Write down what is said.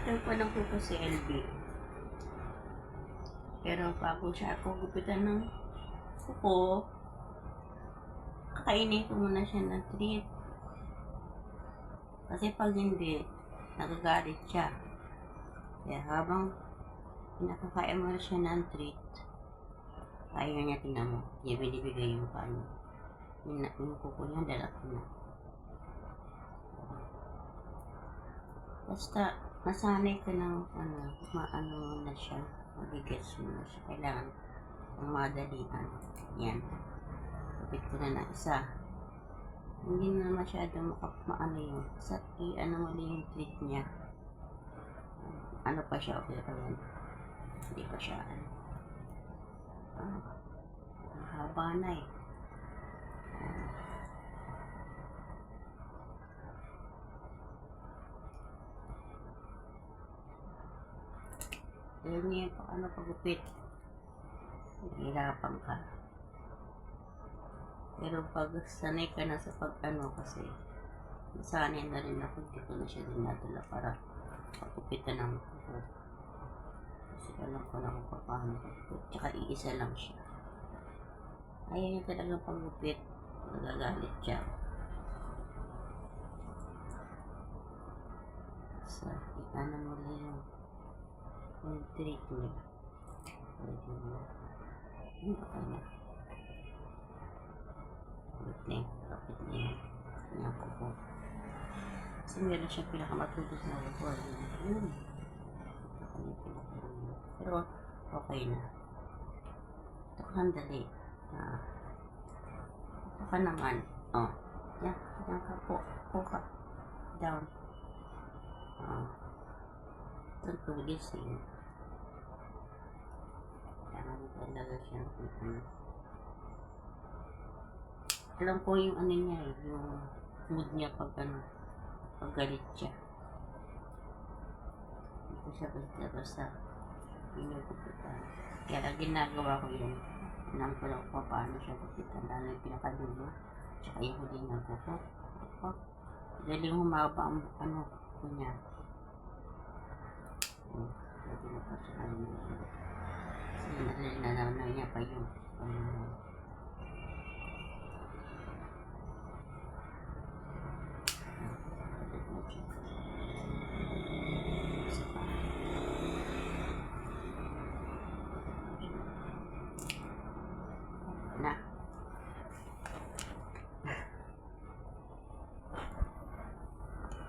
Gupitan ko ng kuko si LB. Pero bago siya ako gupitan ng kuko, kakainin ko muna siya ng treat. Kasi pag hindi, nagagalit siya. Kaya habang pinakakain mo na siya ng treat, ayaw niya, tingnan mo, niya binibigay yung paano. Yung kuko niya, dalaki na. Basta, masanay ka ng, maano na siya, magigets mo na siya. Kailangan ng madalian. Yan. Kapit ko na isa. Hindi na masyado maano yun. Sa ano mo yung treat niya. Ano pa siya, pero yan. Hindi pa siya, haba na eh. Dahil niya pagupit, hihirapan ka. Pero pag sanay ka na sa kasi sanay na rin ako, hindi ko na siya dinadala para pagupitan ng kuko. Kasi alam ko na kung paano pagupit. Tsaka iisa lang siya. Ayaw niya talagang pagupit, nagagalit siya. So, ano mo lang yung treat niya. Pwede mo. Ano ka na? Kapit niya. Kanyang kuko. Kasi meron siya pinakamatutos na kuko. Yun. Pero, okay na. Ito ka handali. Ito ka naman. Oh. Yan. Yan ka po. Kuka. Down. Ito tulis eh. Kaya talaga siya. Alam ko yung niya eh, yung mood niya pag galit siya. Hindi ko siya basta pinugupitan. Kaya lang ginagawa ko yun. Alam ko lang kung paano siya gupitan. Lalo yung pinakadulo. Tsaka yung huli ng kuko. Galing humaba ang ko niya. Pwede na pa siya. Kasi nalalaw na niya pa yung